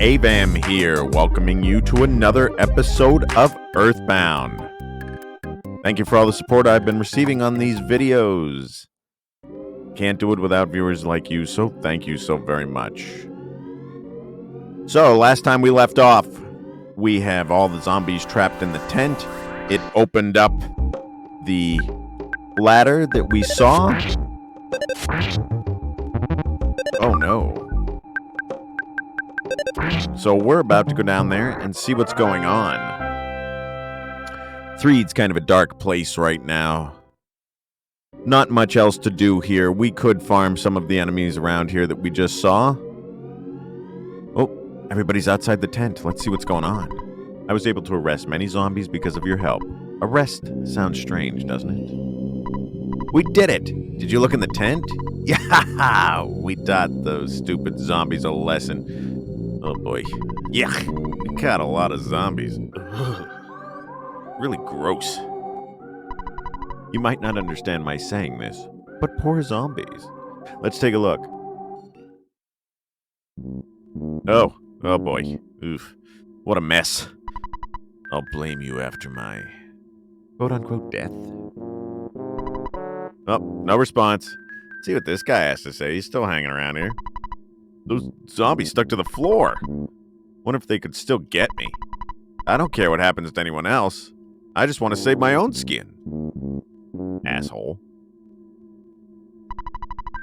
Abam here, welcoming you to another episode of Earthbound. Thank you for all the support I've been receiving on these videos. Can't do it without viewers like you, so thank you so very much. So, last time we left off, we have all the zombies trapped in the tent. It opened up the ladder that we saw. Oh no. So we're about to go down there and see what's going on. Threed's kind of a dark place right now. Not much else to do here. We could farm some of the enemies around here that we just saw. Oh, everybody's outside the tent. Let's see what's going on. I was able to arrest many zombies because of your help. Arrest sounds strange, doesn't it? We did it! Did you look in the tent? Yeah, we taught those stupid zombies a lesson. Oh boy. Yeah, we caught a lot of zombies. Ugh. Really gross. You might not understand my saying this, but poor zombies. Let's take a look. Oh boy. Oof. What a mess. I'll blame you after my quote-unquote death. Oh, no response. Let's see what this guy has to say. He's still hanging around here. Those zombies stuck to the floor. Wonder if they could still get me. I don't care what happens to anyone else. I just want to save my own skin. Asshole.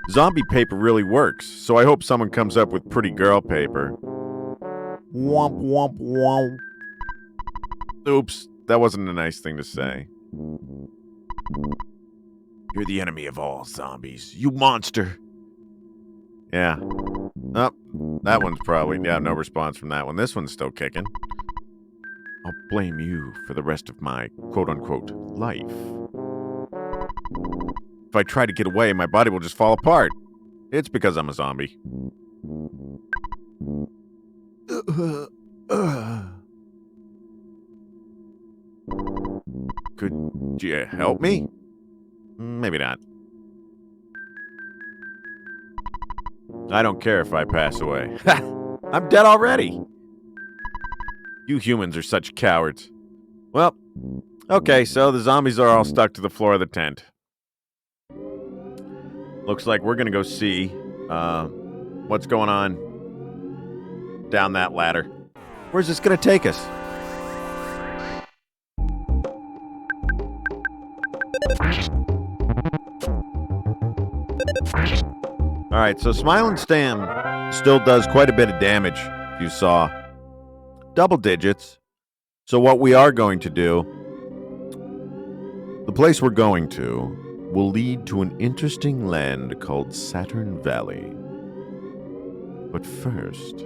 Zombie paper really works, so I hope someone comes up with pretty girl paper. Womp womp womp. Oops, that wasn't a nice thing to say. You're the enemy of all zombies, you monster. Yeah. Oh, that one's probably, yeah, no response from that one. This one's still kicking. I'll blame you for the rest of my quote-unquote life. If I try to get away, my body will just fall apart. It's because I'm a zombie. Could you help me? Maybe not. I don't care if I pass away. I'm dead already. You humans are such cowards. Well, okay, so the zombies are all stuck to the floor of the tent. Looks like we're gonna go see what's going on down that ladder. Where's this gonna take us? Alright, so Smiling Stam still does quite a bit of damage, if you saw. Double digits. So what we are going to do, the place we're going to will lead to an interesting land called Saturn Valley. But first...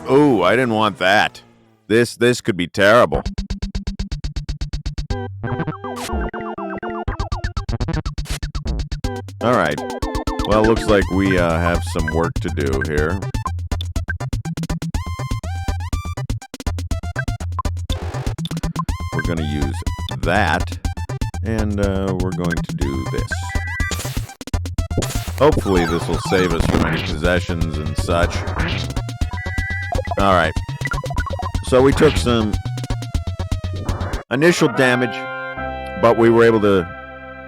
Oh, I didn't want that. This could be terrible. Alright. Well, looks like we have some work to do here. We're going to use that, and we're going to do this. Hopefully this will save us from any possessions and such. Alright. So we took some initial damage, but we were able to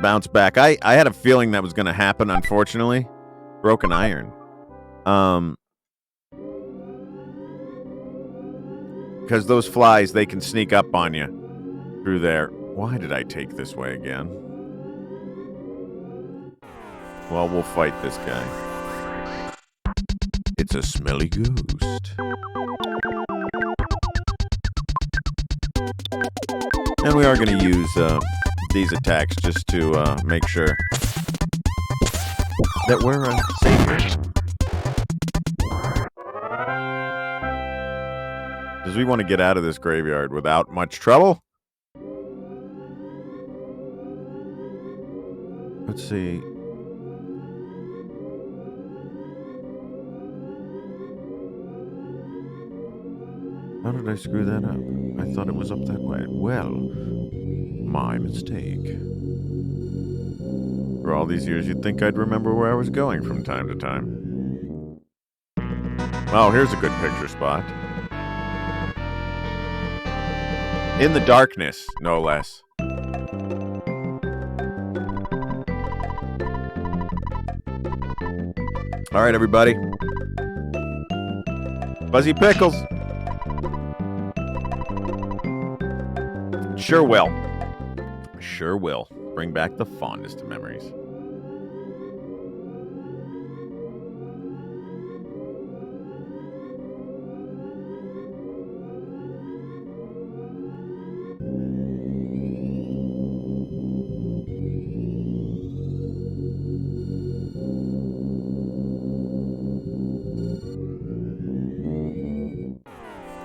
bounce back. I had a feeling that was going to happen, unfortunately. Broken iron. Because those flies, they can sneak up on you through there. Why did I take this way again? Well, we'll fight this guy. It's a smelly ghost. And we are going to use these attacks just to make sure that we're safe here. Because we want to get out of this graveyard without much trouble. Let's see. How did I screw that up? I thought it was up that way. Well, my mistake. For all these years, you'd think I'd remember where I was going from time to time. Oh, here's a good picture spot. In the darkness, no less. All right, everybody. Fuzzy Pickles. Sure will. Sure will. Bring back the fondest of memories.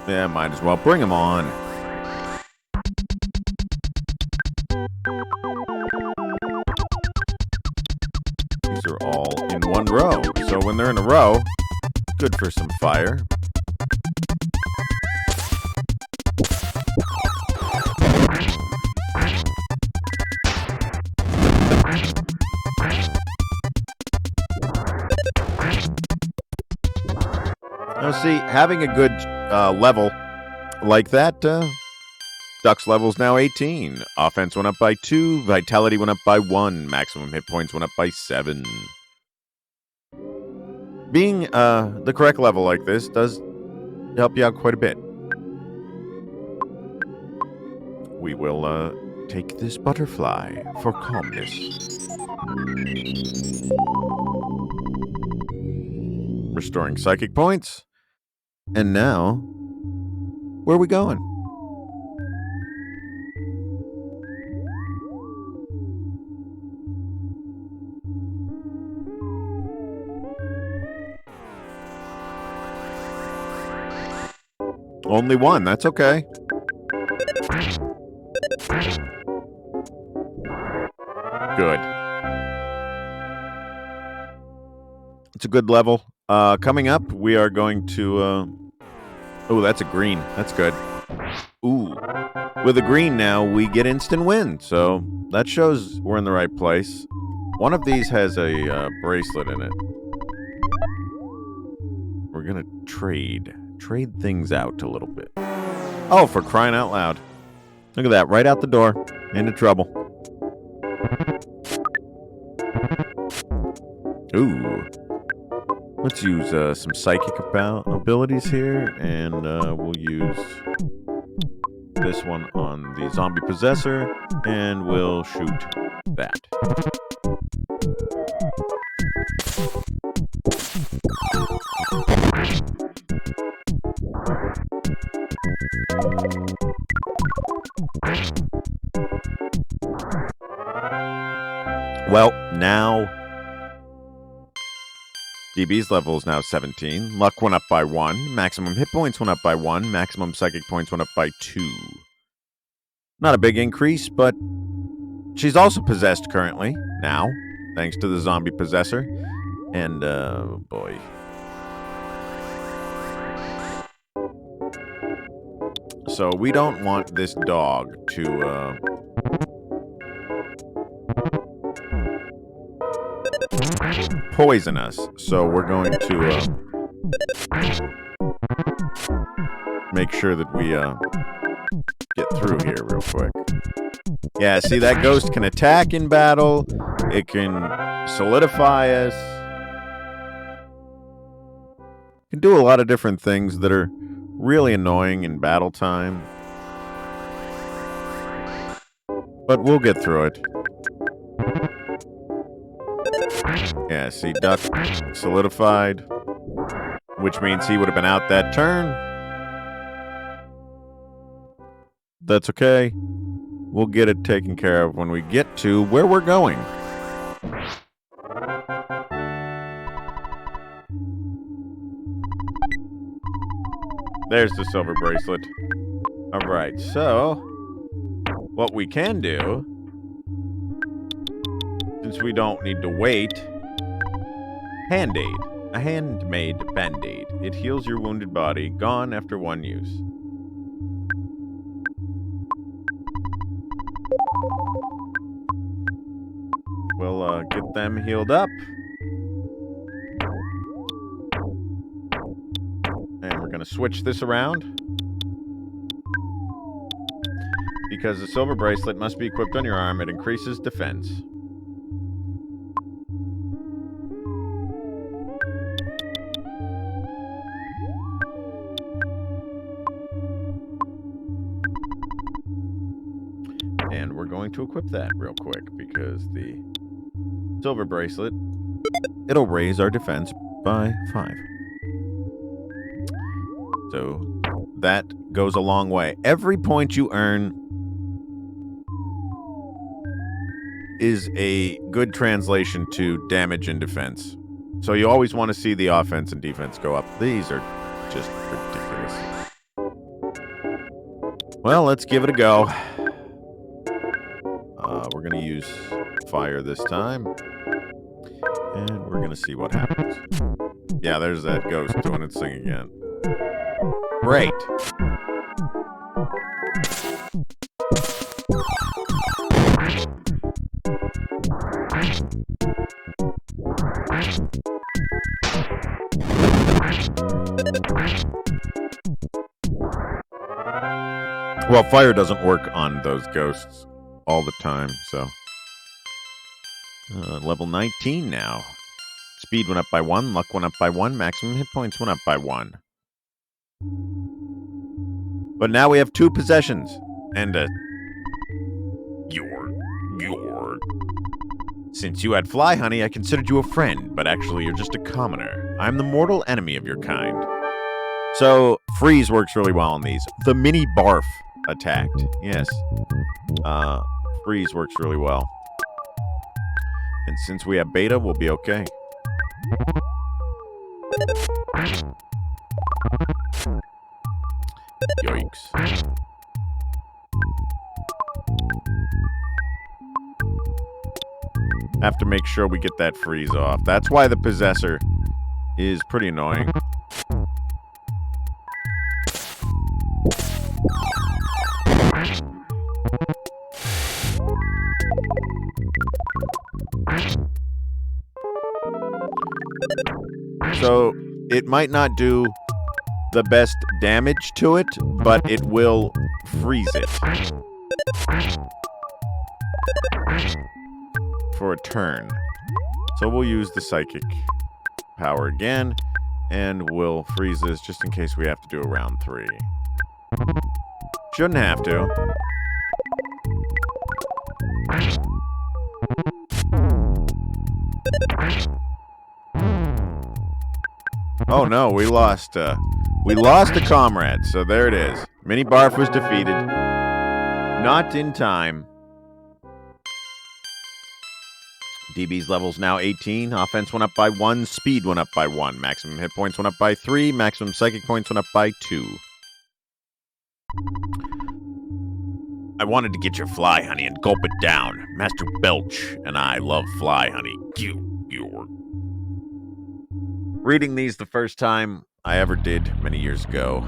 Yeah, might as well. Bring them on. These are all in one row. So when they're in a row, good for some fire. Now, see, having a good level like that, Duck's level's now 18. Offense went up by 2. Vitality went up by 1. Maximum hit points went up by 7. Being the correct level like this does help you out quite a bit. We will take this butterfly for calmness. Restoring psychic points. And now, where are we going? Only one, that's okay. Good. It's a good level. Coming up, we are going to... oh, that's a green. That's good. Ooh. With a green now, we get instant win. So that shows we're in the right place. One of these has a bracelet in it. We're going to trade things out a little bit. Oh, for crying out loud. Look at that. Right out the door. Into trouble. Ooh. Let's use some psychic abilities here, and we'll use this one on the zombie possessor, and we'll shoot that. Well, now DB's level is now 17. Luck went up by 1. Maximum hit points went up by 1. Maximum psychic points went up by 2. Not a big increase, but she's also possessed currently, now, thanks to the zombie possessor. And, boy. So we don't want this dog to, poison us. So we're going to, make sure that we, get through here real quick. Yeah, see, that ghost can attack in battle. It can solidify us. It can do a lot of different things that are really annoying in battle time. But we'll get through it. Yeah, see, Duck solidified, which means he would have been out that turn. That's okay. We'll get it taken care of when we get to where we're going. There's the silver bracelet. All right, so what we can do, since we don't need to wait, Hand-Aid. A handmade Band-Aid. It heals your wounded body, gone after one use. We'll get them healed up. And we're going to switch this around. Because the silver bracelet must be equipped on your arm. It increases defense. And we're going to equip that real quick because the silver bracelet, it'll raise our defense by 5. So that goes a long way. Every point you earn is a good translation to damage and defense. So you always want to see the offense and defense go up. These are just ridiculous. Well, let's give it a go. We're going to use fire this time. And we're going to see what happens. Yeah, there's that ghost doing its thing again. Great. Well, fire doesn't work on those ghosts all the time, so... level 19 now. Speed went up by 1, luck went up by 1, maximum hit points went up by 1. But now we have 2 possessions, and a... Your... Since you had fly honey, I considered you a friend, but actually you're just a commoner. I'm the mortal enemy of your kind. So, freeze works really well on these. The mini barf attacked, yes. Freeze works really well. And since we have beta, we'll be okay. Yikes. Have to make sure we get that freeze off. That's why the possessor is pretty annoying. So, it might not do the best damage to it, but it will freeze it. For a turn. So we'll use the psychic power again, and we'll freeze this just in case we have to do a round 3. Shouldn't have to. Oh no, we lost a comrade, so there it is. Mini Barf was defeated. Not in time. DB's level's now 18. Offense went up by 1. Speed went up by 1. Maximum hit points went up by 3. Maximum psychic points went up by 2. I wanted to get your fly honey and gulp it down. Master Belch and I love fly honey. Reading these the first time I ever did many years ago.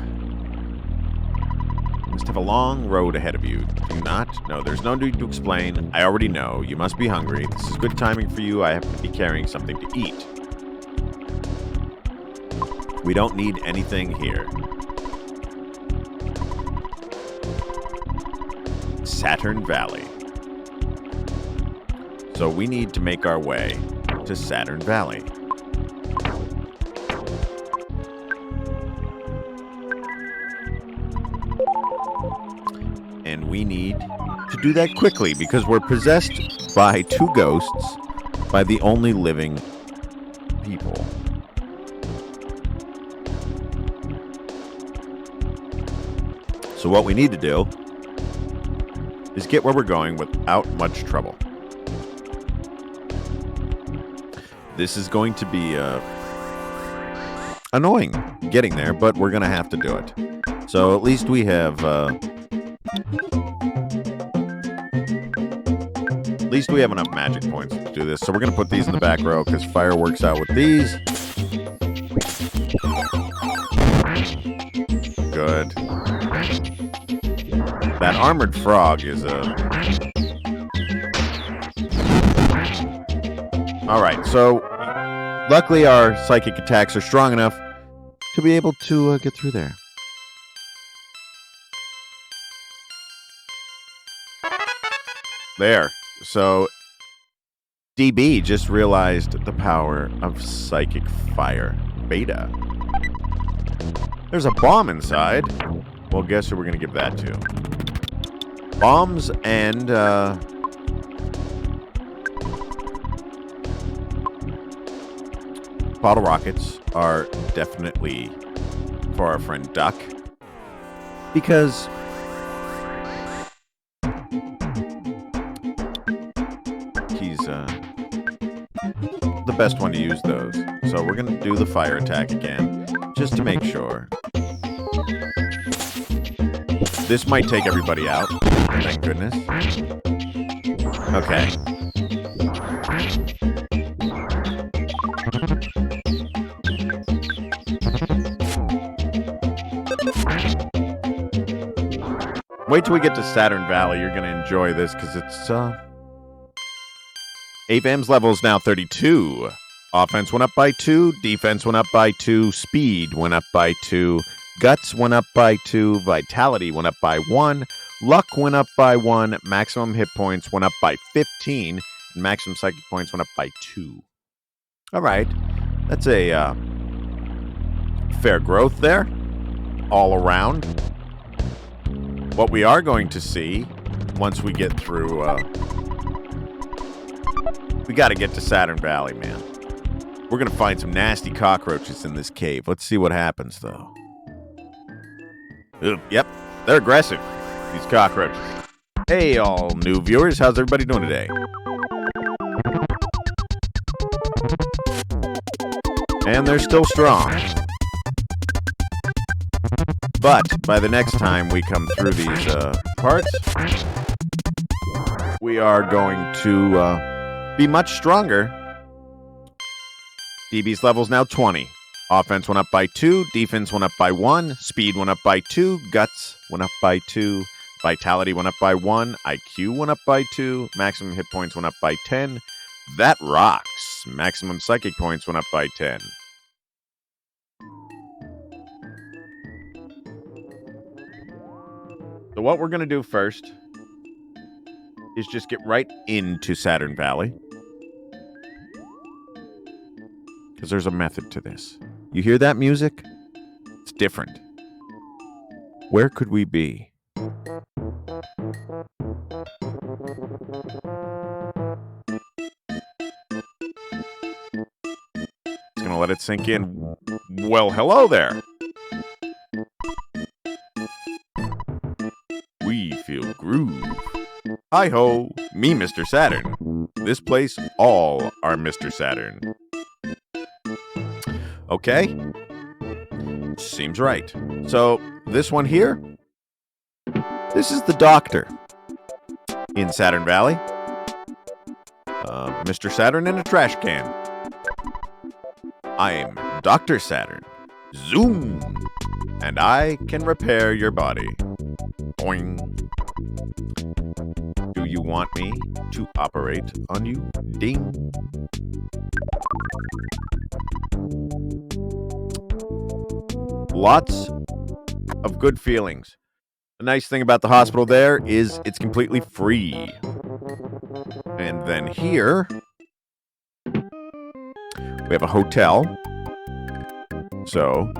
You must have a long road ahead of you. Do you not? No, there's no need to explain. I already know. You must be hungry. This is good timing for you. I have to be carrying something to eat. We don't need anything here. Saturn Valley. So we need to make our way to Saturn Valley. And we need to do that quickly because we're possessed by 2 ghosts, by the only living people. So what we need to do is get where we're going without much trouble. This is going to be annoying getting there, but we're going to have to do it. So at least we have enough magic points to do this. So we're going to put these in the back row because fire works out with these. Good. That armored frog is a All right, so luckily our psychic attacks are strong enough to be able to get through there. There. So DB just realized the power of psychic fire beta. There's a bomb inside. Well, guess who we're going to give that to? Bombs and bottle rockets are definitely for our friend Duck, because he's the best one to use those. So we're going to do the fire attack again, just to make sure. This might take everybody out. Thank goodness. Okay. Wait till we get to Saturn Valley. You're going to enjoy this because it's... AVAM's level is now 32. Offense went up by 2. Defense went up by 2. Speed went up by 2. Guts went up by 2. Vitality went up by 1. Luck went up by 1. Maximum hit points went up by 15. And maximum psychic points went up by 2. All right. That's a fair growth there. All around. What we are going to see once we get through... we got to get to Saturn Valley, man. We're going to find some nasty cockroaches in this cave. Let's see what happens, though. Yep, they're aggressive, these cockroaches. Hey, all new viewers. How's everybody doing today? And they're still strong. But by the next time we come through these parts, we are going to be much stronger. DB's level's now 20. Offense went up by 2. Defense went up by 1. Speed went up by 2. Guts went up by 2. Vitality went up by 1. IQ went up by 2. Maximum hit points went up by 10. That rocks. Maximum psychic points went up by 10. So what we're going to do first is just get right into Saturn Valley. Because there's a method to this. You hear that music? It's different. Where could we be? Just going to let it sink in. Well, hello there. We feel groove. Hi-ho, me Mr. Saturn. This place, all are Mr. Saturn. Okay. Seems right. So, this one here, this is the doctor in Saturn Valley. Mr. Saturn in a trash can. I'm Dr. Saturn. Zoom! And I can repair your body. Boing. Do you want me to operate on you? Ding. Lots of good feelings. The nice thing about the hospital there is it's completely free. And then here, we have a hotel. So,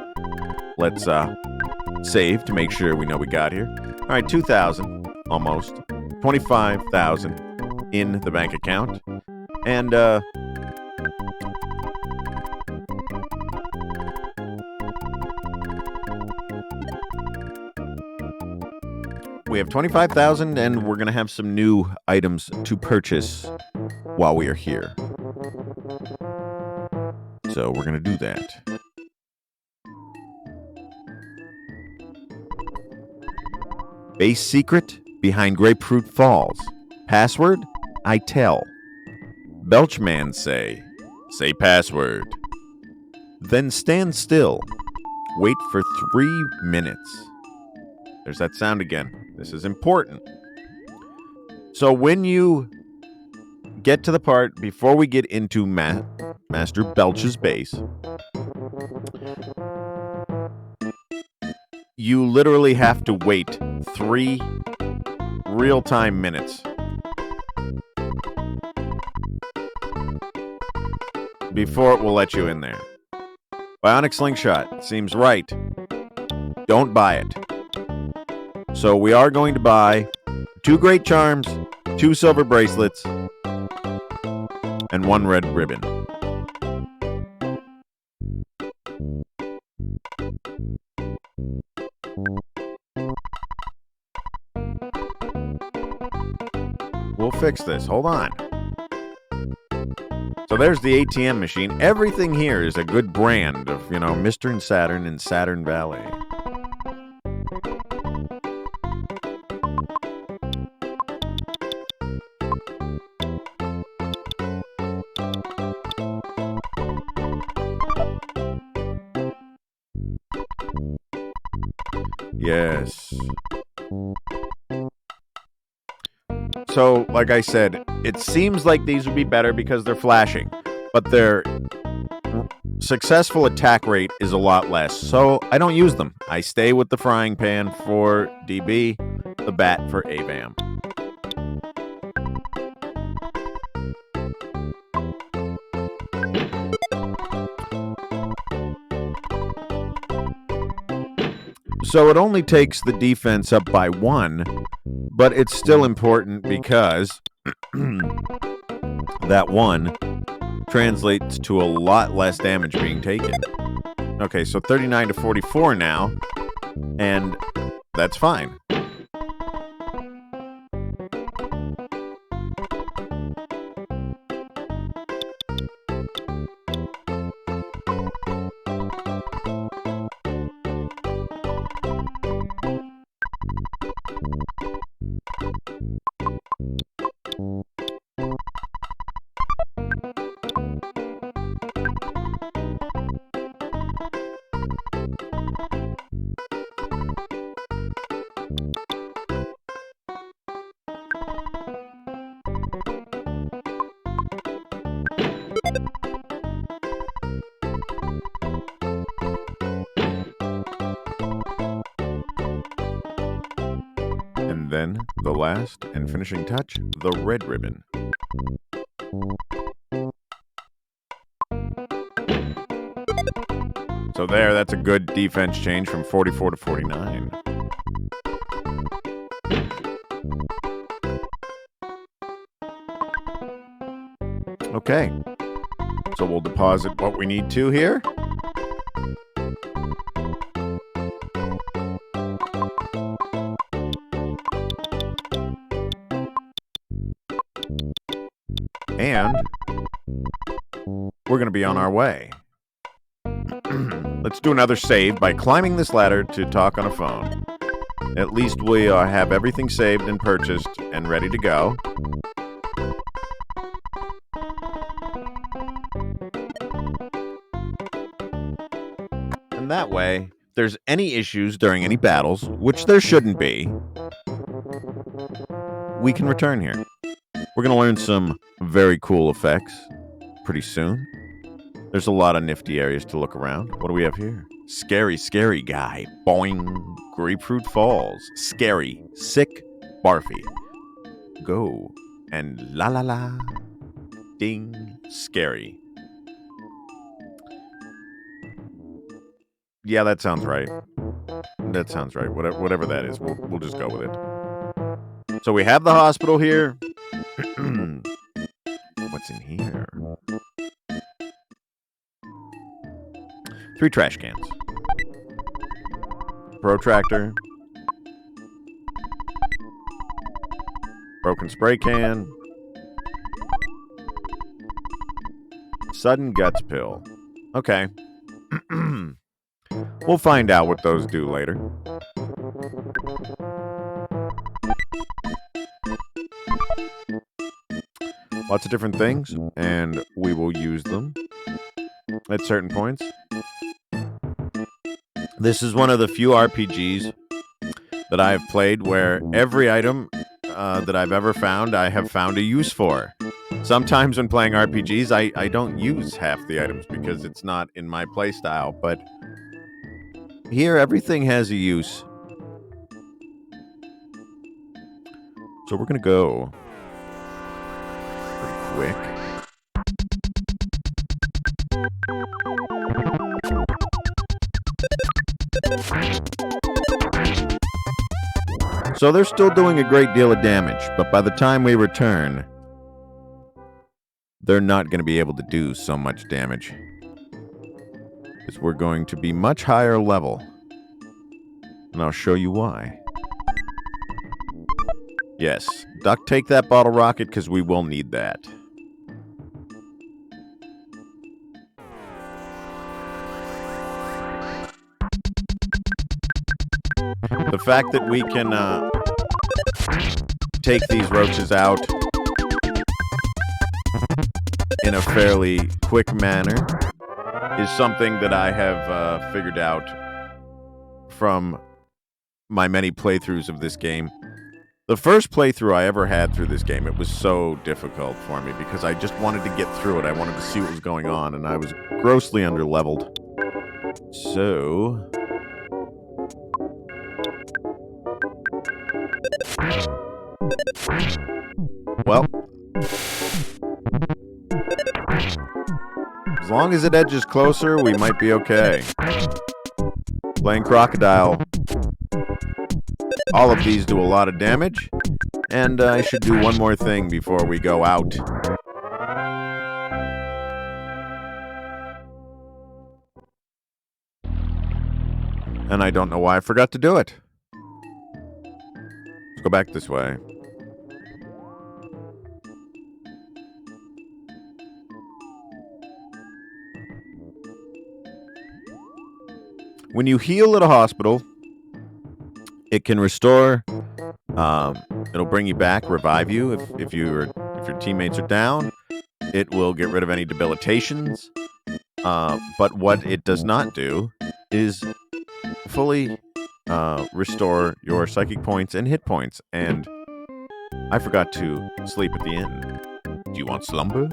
let's save to make sure we know we got here. All right, 2,000, almost. 25,000 in the bank account. And, we have 25,000, and we're going to have some new items to purchase while we are here. So we're going to do that. Base secret behind Grapefruit Falls. Password, I tell. Belchman say password. Then stand still. Wait for 3 minutes. There's that sound again. This is important. So when you get to the part before we get into Master Belch's base. You literally have to wait 3 real-time minutes before it will let you in there. Bionic slingshot seems right. Don't buy it. So we are going to buy 2 great charms, 2 silver bracelets, and 1 red ribbon. We'll fix this. Hold on. So there's the ATM machine. Everything here is a good brand of, Mr. and Saturn Valley. Yes. So, like I said, it seems like these would be better because they're flashing, but their successful attack rate is a lot less, so I don't use them. I stay with the frying pan for DB, the bat for AVAM. So it only takes the defense up by 1, but it's still important because that 1 translates to a lot less damage being taken. Okay, so 39 to 44 now, and that's fine. And then, the last and finishing touch, the red ribbon. So there, that's a good defense change from 44 to 49. Okay, so we'll deposit what we need to here. And we're going to be on our way. Let's do another save by climbing this ladder to talk on a phone. At least we have everything saved and purchased and ready to go. And that way, if there's any issues during any battles, which there shouldn't be, we can return here. We're going to learn some very cool effects pretty soon. There's a lot of nifty areas to look around. What do we have here? Scary, scary guy. Boing. Grapefruit Falls. Scary. Sick. Barfy. Go. And la la la. Ding. Scary. Yeah, that sounds right. That sounds right. Whatever that is, we'll just go with it. So we have the hospital here. What's in here? 3 trash cans. Protractor. Broken spray can. Sudden guts pill. Okay. We'll find out what those do later. Lots of different things, and we will use them at certain points. This is one of the few RPGs that I have played where every item that I've ever found, I have found a use for. Sometimes when playing RPGs, I don't use half the items because it's not in my playstyle, but here everything has a use. So we're going to go pretty quick. So they're still doing a great deal of damage, but by the time we return, they're not going to be able to do so much damage. Because we're going to be much higher level. And I'll show you why. Yes, duct take that bottle rocket because we will need that. The fact that we can take these roaches out in a fairly quick manner is something that I have figured out from my many playthroughs of this game. The first playthrough I ever had through this game, it was so difficult for me because I just wanted to get through it. I wanted to see what was going on, and I was grossly underleveled. So... well, as long as it edges closer, we might be okay. Playing Crocodile, all of these do a lot of damage, and I should do one more thing before we go out. And I don't know why I forgot to do it. Let's go back this way. When you heal at a hospital, it can restore. It'll bring you back, revive you if your teammates are down. It will get rid of any debilitations. But what it does not do is fully restore your psychic points and hit points. And I forgot to sleep at the inn. Do you want slumber?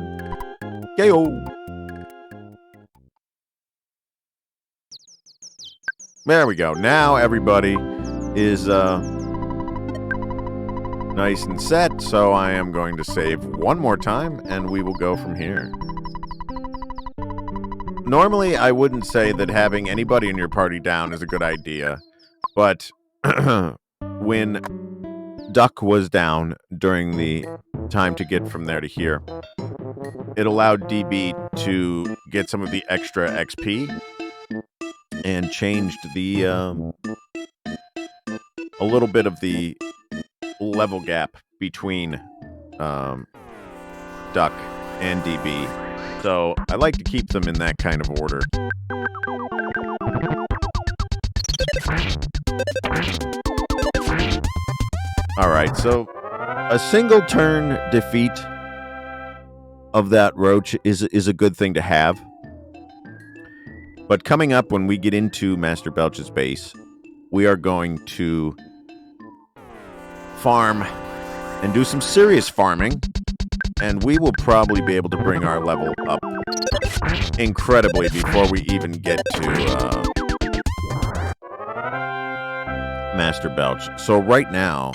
Yayo! There we go. Now everybody is nice and set, so I am going to save one more time, and we will go from here. Normally, I wouldn't say that having anybody in your party down is a good idea, but when Duck was down during the time to get from there to here, it allowed DB to get some of the extra XP and changed the a little bit of the level gap between Duck and DB. So I like to keep them in that kind of order. Alright, so a single turn defeat of that roach is a good thing to have. But coming up when we get into Master Belch's base, we are going to farm and do some serious farming, and we will probably be able to bring our level up incredibly before we even get to Master Belch. So right now,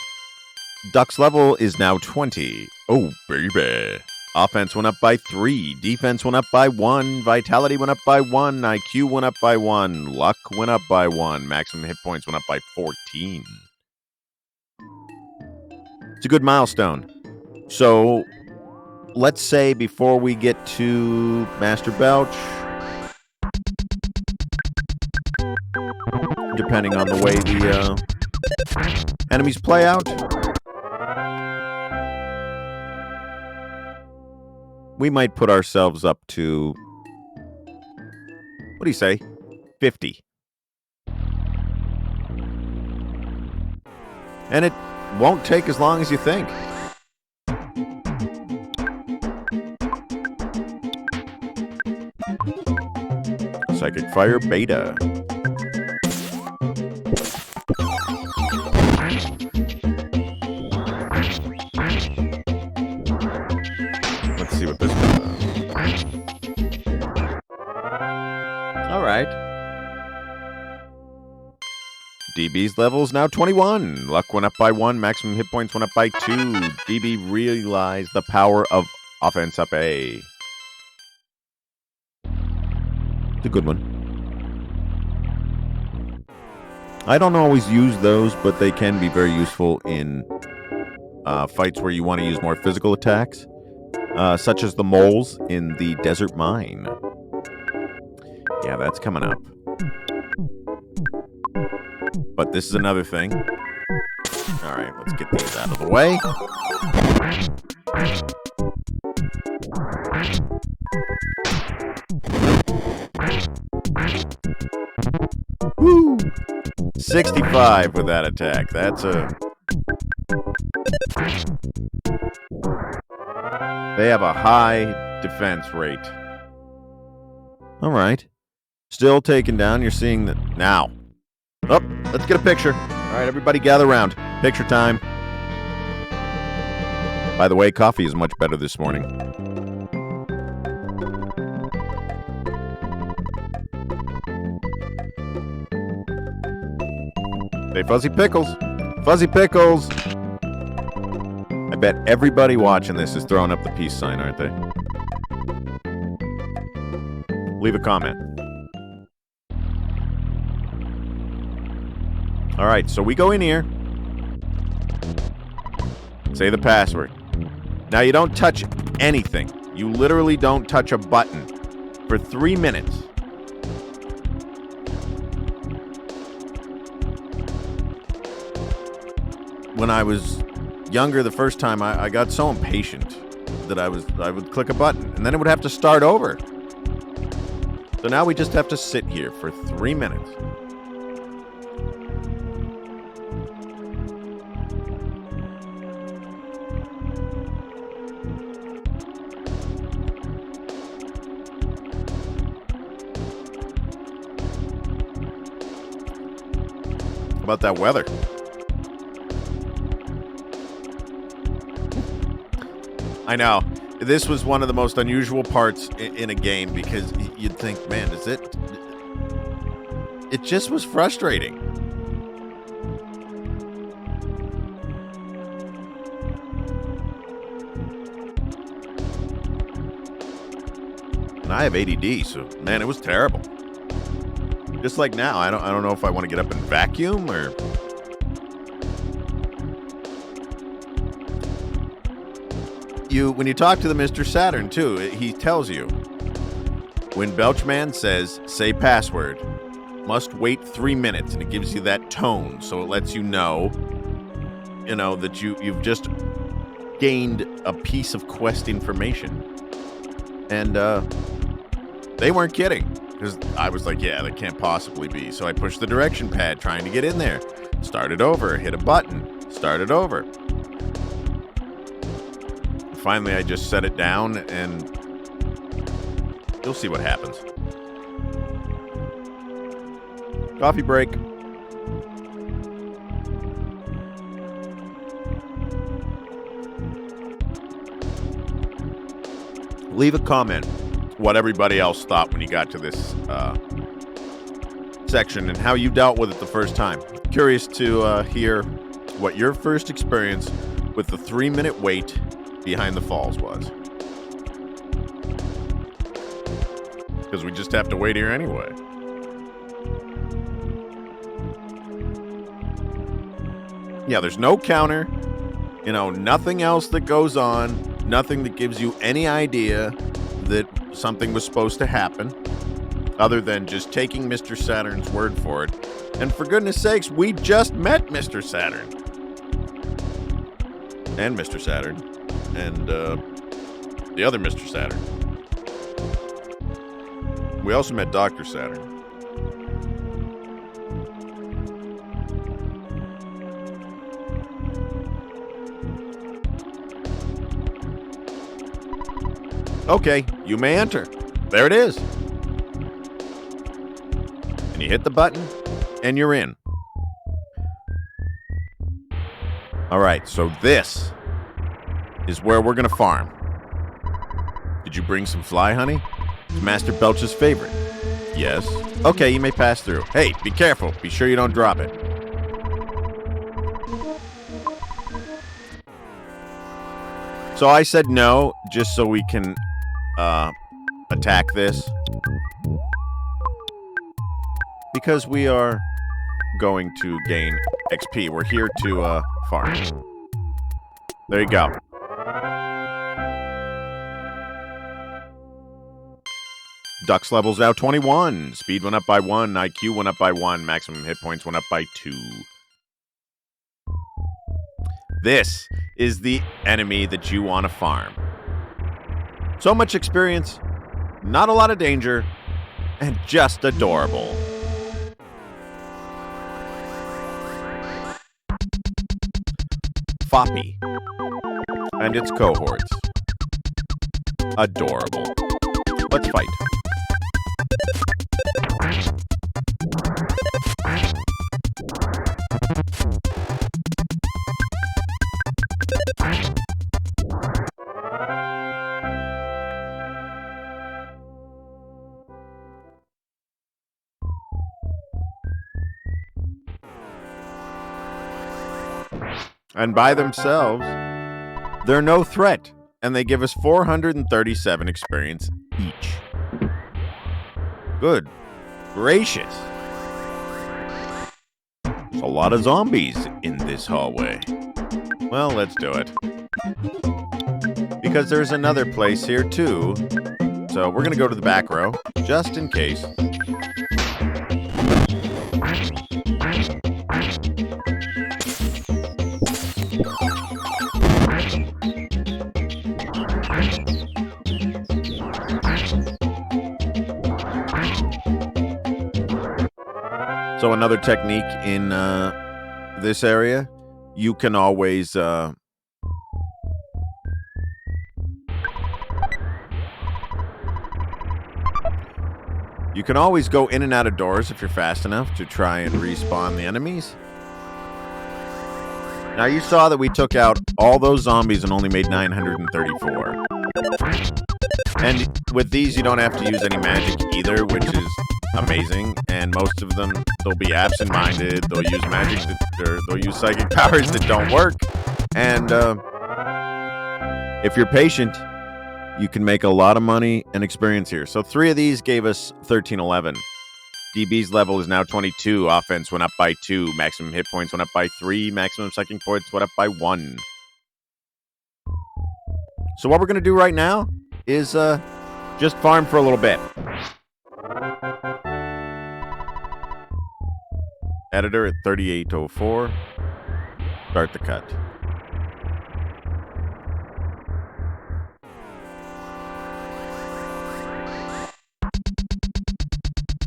Duck's level is now 20. Oh, baby. Offense went up by 3. Defense went up by 1. Vitality went up by 1. IQ went up by 1. Luck went up by 1. Maximum hit points went up by 14. It's a good milestone. So, let's say before we get to Master Belch, depending on the way the enemies play out, we might put ourselves up to, what do you say, 50. And it won't take as long as you think. Psychic Fire Beta. DB's level is now 21. Luck went up by 1. Maximum hit points went up by 2. DB realized the power of offense up A. It's a good one. I don't always use those, but they can be very useful in fights where you want to use more physical attacks, such as the moles in the desert mine. Yeah, that's coming up. But this is another thing. All right, let's get these out of the way. Woo! 65 with that attack. That's a... They have a high defense rate. All right. Still taken down. You're seeing that now. Oh, let's get a picture. All right, everybody gather around. Picture time. By the way, coffee is much better this morning. Hey, Fuzzy Pickles. Fuzzy Pickles. I bet everybody watching this is throwing up the peace sign, aren't they? Leave a comment. All right, so we go in here. Say the password. Now, you don't touch anything. You literally don't touch a button for 3 minutes. When I was younger the first time, I got so impatient that I would click a button, and then it would have to start over. So now we just have to sit here for 3 minutes. How about that weather? I know. This was one of the most unusual parts in a game because you'd think, man, is it? It just was frustrating. And I have ADD, so man, it was terrible. Just like now, I don't know if I want to get up and vacuum or. When you talk to the Mr. Saturn, too, he tells you, when Belchman says, say password, must wait 3 minutes, and it gives you that tone, so it lets you know, that you've just gained a piece of quest information. And they weren't kidding, because I was like, yeah, that can't possibly be. So I pushed the direction pad trying to get in there. Started over, hit a button, started over. Finally, I just set it down, and you'll see what happens. Coffee break. Leave a comment what everybody else thought when you got to this section and how you dealt with it the first time. Curious to hear what your first experience with the 3-minute wait behind the falls was. Because we just have to wait here anyway. Yeah, there's no counter. Nothing else that goes on. Nothing that gives you any idea that something was supposed to happen. Other than just taking Mr. Saturn's word for it. And for goodness sakes, we just met Mr. Saturn. And Mr. Saturn. And the other Mr. Saturn. We also met Dr. Saturn. Okay, you may enter. There it is. And you hit the button, and you're in. All right, so this is where we're going to farm. Did you bring some fly honey? It's Master Belch's favorite. Yes. Okay, you may pass through. Hey, be careful. Be sure you don't drop it. So I said no, just so we can attack this. Because we are going to gain XP. We're here to farm. There you go. Duck's level's now 21. Speed went up by 1. IQ went up by 1. Maximum hit points went up by 2. This is the enemy that you want to farm. So much experience, not a lot of danger, and just adorable. Foppy and its cohorts. Adorable. Let's fight. And by themselves, they're no threat, and they give us 437 experience each. Good gracious. There's a lot of zombies in this hallway. Well, let's do it. Because there's another place here, too. So we're going to go to the back row, just in case. So another technique in this area, you can always go in and out of doors if you're fast enough to try and respawn the enemies. Now you saw that we took out all those zombies and only made 934. And with these, you don't have to use any magic either, which is amazing. And most of them, they'll be absent-minded. They'll use magic, they'll use psychic powers that don't work. And if you're patient, you can make a lot of money and experience here. So 3 of these gave us 1311. DB's level is now 22. Offense went up by 2. Maximum hit points went up by 3. Maximum psychic points went up by 1. So what we're going to do right now is just farm for a little bit. Editor at 3804. Start the cut.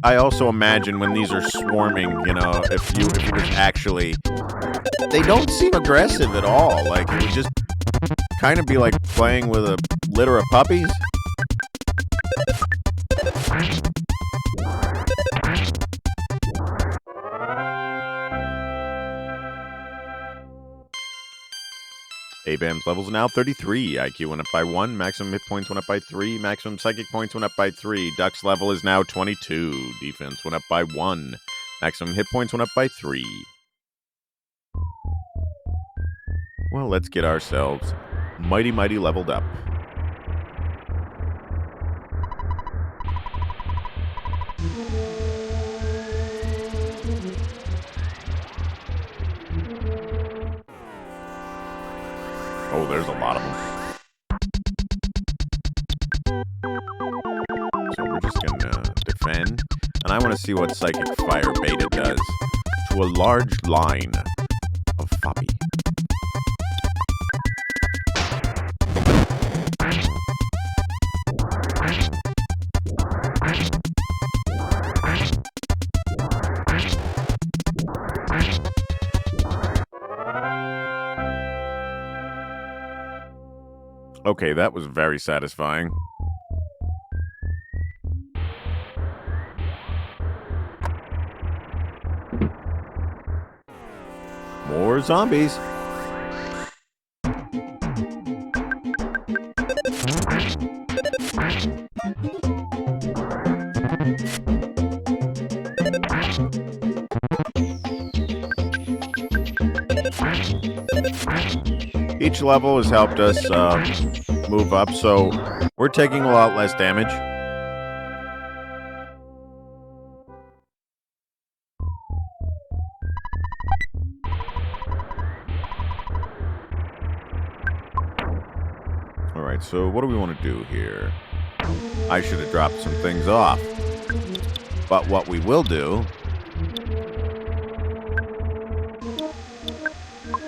I also imagine when these are swarming, you know, if you was actually, they don't seem aggressive at all. Like, it would just kind of be like playing with a litter of puppies. ABAM's level's now 33. IQ went up by 1. Maximum hit points went up by 3. Maximum psychic points went up by 3. Duck's level is now 22. Defense went up by 1. Maximum hit points went up by 3. Well, let's get ourselves mighty leveled up. Oh, there's a lot of them. So we're just gonna defend. And I want to see what Psychic Fire Beta does to a large line of Foppy. Okay, that was very satisfying. More zombies. Each level has helped us move up, so we're taking a lot less damage. Alright, so what do we want to do here? I should have dropped some things off. But what we will do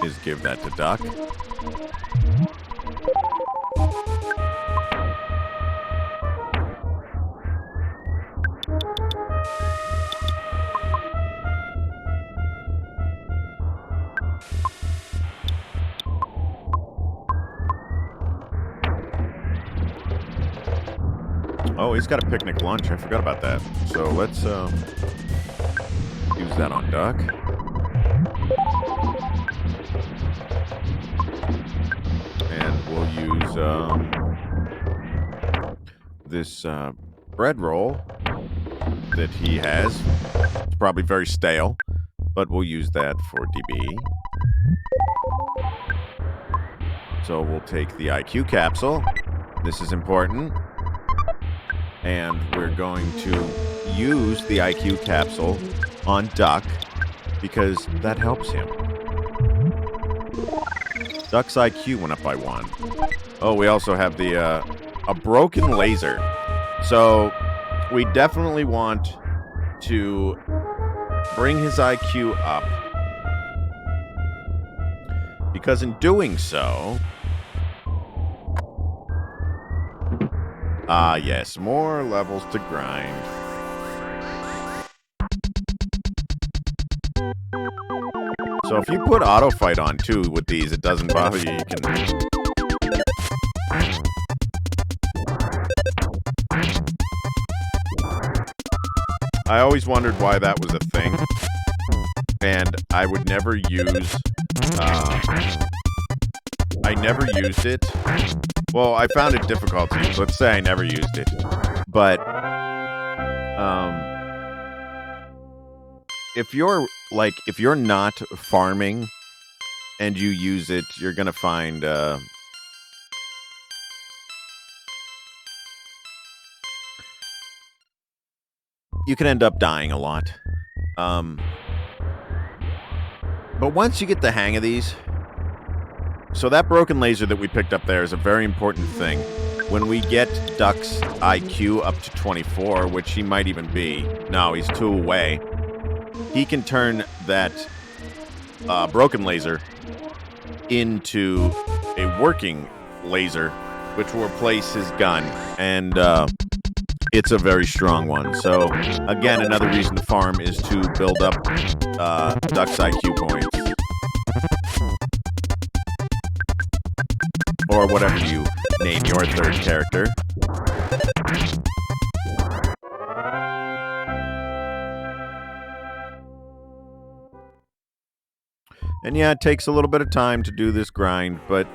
is give that to Duck. Oh, he's got a picnic lunch. I forgot about that. So let's use that on Duck. And we'll use this bread roll that he has. It's probably very stale, but we'll use that for DB. So we'll take the IQ capsule. This is important. And we're going to use the IQ capsule on Duck because that helps him. Duck's IQ went up by 1. Oh, we also have the a broken laser. So we definitely want to bring his IQ up because in doing so... yes, more levels to grind. So if you put auto fight on too with these, it doesn't bother you. You can... I always wondered why that was a thing. And I would never use... I never used it. Well, I found it difficult to use. Let's say I never used it. But, if you're not farming and you use it, you're going to find, you can end up dying a lot. But once you get the hang of these... So that broken laser that we picked up there is a very important thing. When we get Duck's IQ up to 24, which he might even be... No, he's 2 away. He can turn that broken laser into a working laser, which will replace his gun. And it's a very strong one. So, again, another reason to farm is to build up Duck's IQ points. Or whatever you name your third character. And yeah, it takes a little bit of time to do this grind, but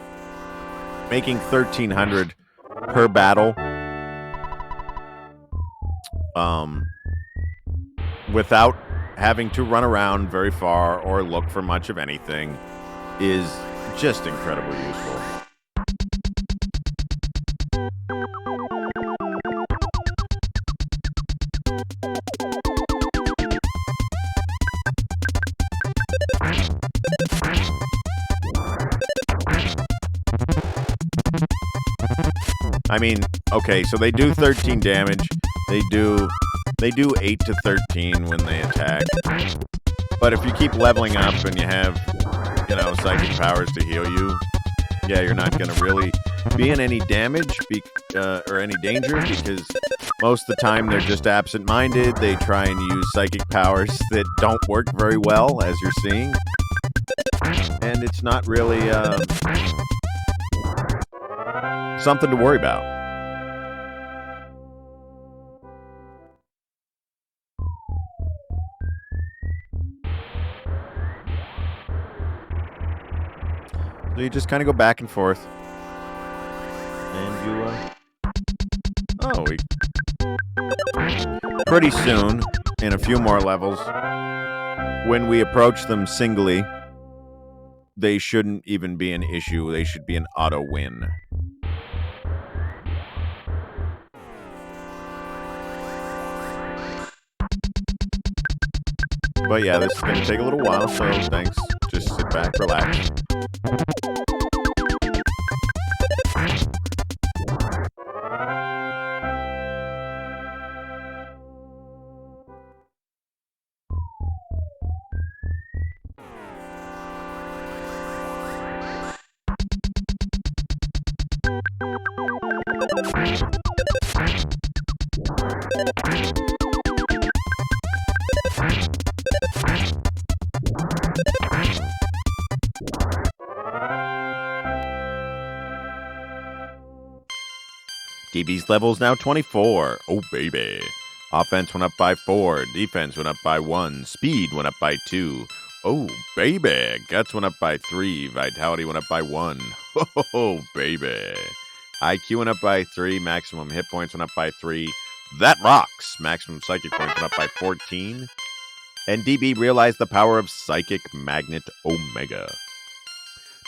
making 1,300 per battle, without having to run around very far or look for much of anything, is just incredibly useful. I mean, okay, so they do 13 damage. They do 8 to 13 when they attack. But if you keep leveling up and you have, psychic powers to heal you, yeah, you're not going to really be in any damage or any danger because most of the time they're just absent-minded. They try and use psychic powers that don't work very well, as you're seeing. And it's not really something to worry about. So you just kind of go back and forth. And you, pretty soon, in a few more levels, when we approach them singly, they shouldn't even be an issue. They should be an auto win. But yeah, this is going to take a little while, so thanks. Just sit back, relax. DB's level is now 24. Oh, baby. Offense went up by 4. Defense went up by 1. Speed went up by 2. Oh, baby. Guts went up by 3. Vitality went up by 1. Oh, baby. IQ went up by 3. Maximum hit points went up by 3. That rocks. Maximum psychic points went up by 14. And DB realized the power of Psychic Magnet Omega.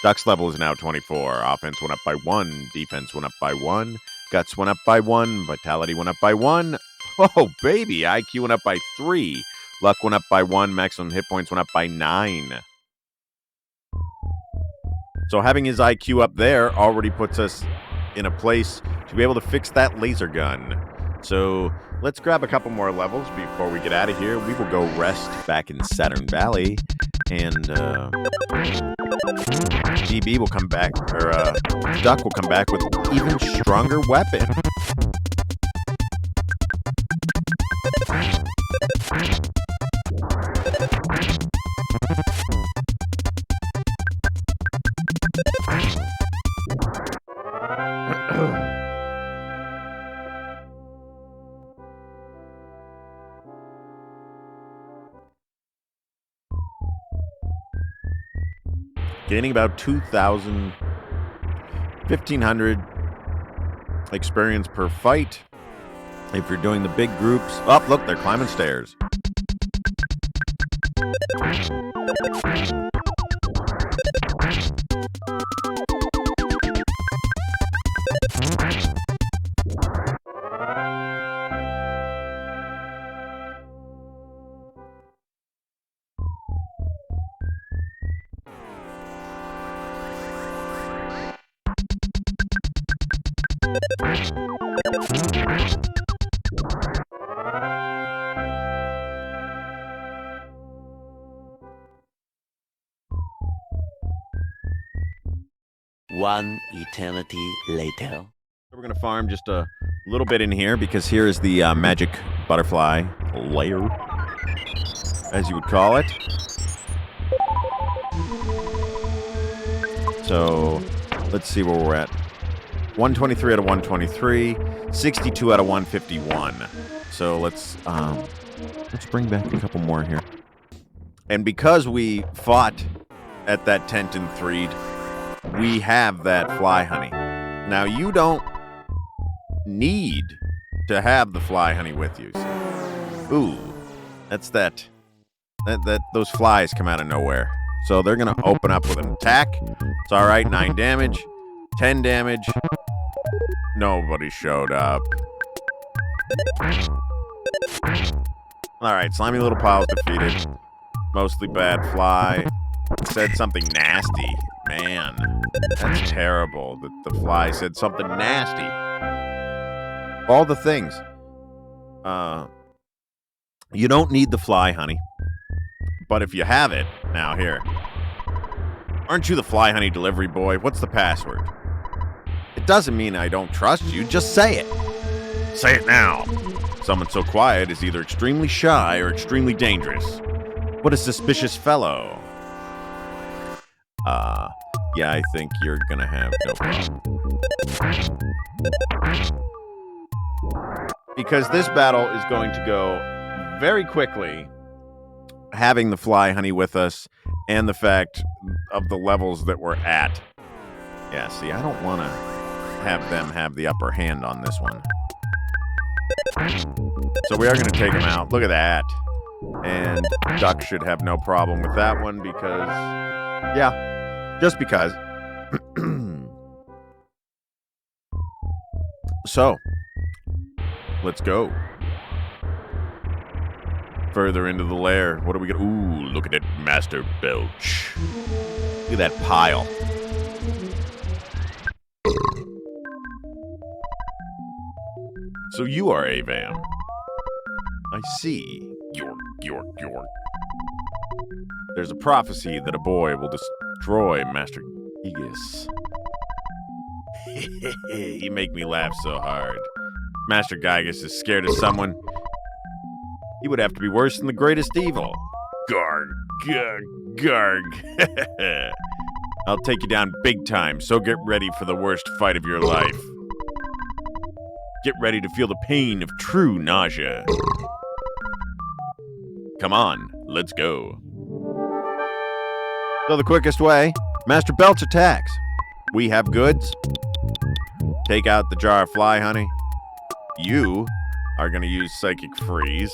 Duck's level is now 24. Offense went up by 1. Defense went up by 1. Guts went up by 1. Vitality went up by 1. Oh, baby. IQ went up by 3. Luck went up by 1. Maximum hit points went up by 9. So having his IQ up there already puts us in a place to be able to fix that laser gun. So let's grab a couple more levels before we get out of here. We will go rest back in Saturn Valley. And DB will come back, or Duck will come back with an even stronger weapon. Gaining about 2,000, 1,500 experience per fight. If you're doing the big groups. Oh, look, they're climbing stairs. One eternity later. We're going to farm just a little bit in here because here is the magic butterfly layer, as you would call it. So let's see where we're at. 123 out of 123, 62 out of 151. So let's bring back a couple more here. And because we fought at that tent in Threed, we have that fly honey. Now, you don't need to have the fly honey with you. See? Ooh, that's that those flies come out of nowhere. So they're going to open up with an attack. It's all right, 9 damage, 10 damage. Nobody showed up. All right, slimy little piles defeated. Mostly bad fly. Said something nasty. Man, that's terrible that the fly said something nasty. All the things. You don't need the fly honey. But if you have it, now here. Aren't you the fly honey delivery boy? What's the password? It doesn't mean I don't trust you. Just say it. Say it now. Someone so quiet is either extremely shy or extremely dangerous. What a suspicious fellow. Yeah, I think you're gonna have no problem. Because this battle is going to go very quickly, having the fly honey with us, and the fact of the levels that we're at. Yeah, see, I don't want to have them have the upper hand on this one. So we are going to take them out. Look at that. And Duck should have no problem with that one because, yeah, Just because. So, let's go. Further into the lair. What do we get? Ooh, look at it, Master Belch. Look at that pile. So you are Avam. I see. York. There's a prophecy that a boy will destroy Master Gigas. You make me laugh so hard. Master Gigas is scared of someone. He would have to be worse than the greatest evil. Garg. I'll take you down big time, so get ready for the worst fight of your life. Get ready to feel the pain of true nausea. Come on, let's go. So the quickest way, Master Belch attacks. We have goods. Take out the jar of fly honey. You are going to use Psychic Freeze.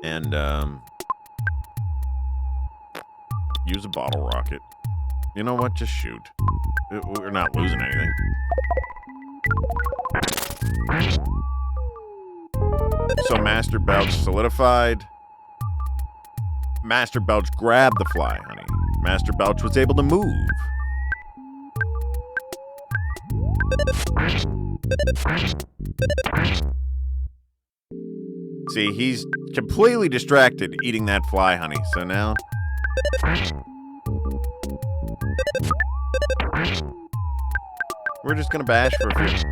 And, use a bottle rocket. You know what? Just shoot. We're not losing anything. So Master Belch solidified. Master Belch grabbed the fly honey. Master Belch was able to move. See, he's completely distracted eating that fly honey. So now... we're just gonna bash for a few.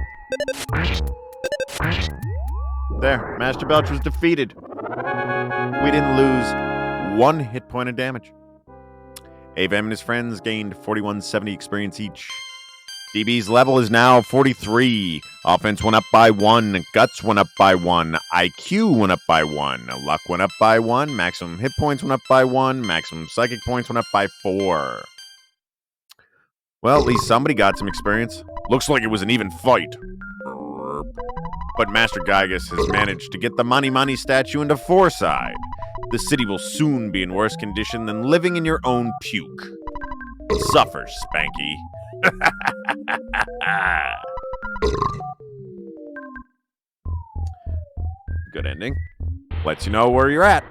There, Master Belch was defeated. We didn't lose 1 hit point of damage. Avam and his friends gained 4170 experience each. DB's level is now 43. Offense went up by 1. Guts went up by 1. IQ went up by 1. Luck went up by 1. Maximum hit points went up by 1. Maximum psychic points went up by 4. Well, at least somebody got some experience. Looks like it was an even fight. But Master Gigas has managed to get the money statue into Foreside. The city will soon be in worse condition than living in your own puke. Suffer, Spanky. Good ending. Lets you know where you're at.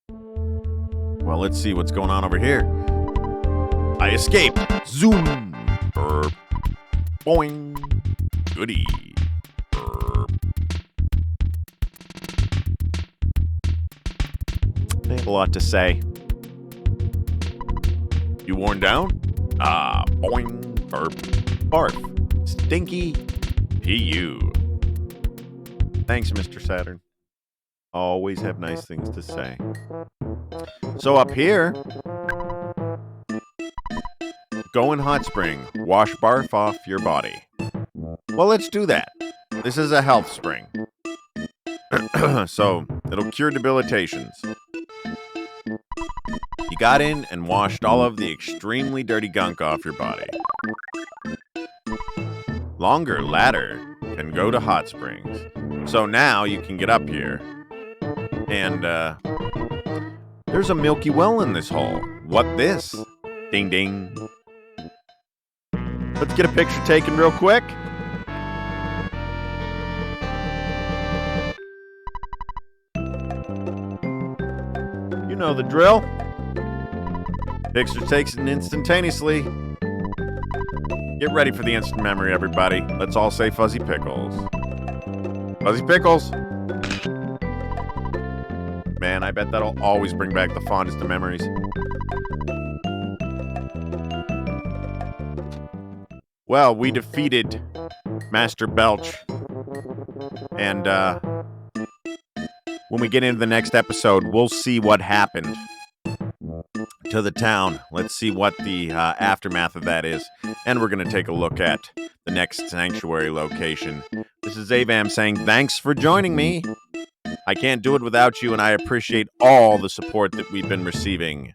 Well, let's see what's going on over here. I escape. Zoom. Burp. Boing. Goody. Burp. They have a lot to say. You worn down? Boing. Burp. Barf. Stinky. P.U. Thanks, Mr. Saturn. Always have nice things to say. So up here, go in hot spring. Wash barf off your body. Well, let's do that. This is a health spring. So, it'll cure debilitations. You got in and washed all of the extremely dirty gunk off your body. Longer ladder can go to hot springs. So now you can get up here. And, there's a milky well in this hole. What this? Ding ding. Let's get a picture taken real quick. You know the drill. Picture takes it instantaneously. Get ready for the instant memory, everybody. Let's all say Fuzzy Pickles. Fuzzy Pickles. Man, I bet that'll always bring back the fondest of memories. Well, we defeated Master Belch. And, when we get into the next episode, we'll see what happened to the town. Let's see what the aftermath of that is. And we're going to take a look at the next sanctuary location. This is Avam saying thanks for joining me. I can't do it without you, and I appreciate all the support that we've been receiving.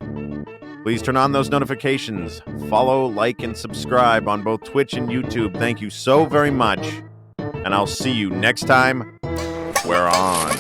Please turn on those notifications. Follow, like, and subscribe on both Twitch and YouTube. Thank you so very much. And I'll see you next time. We're on.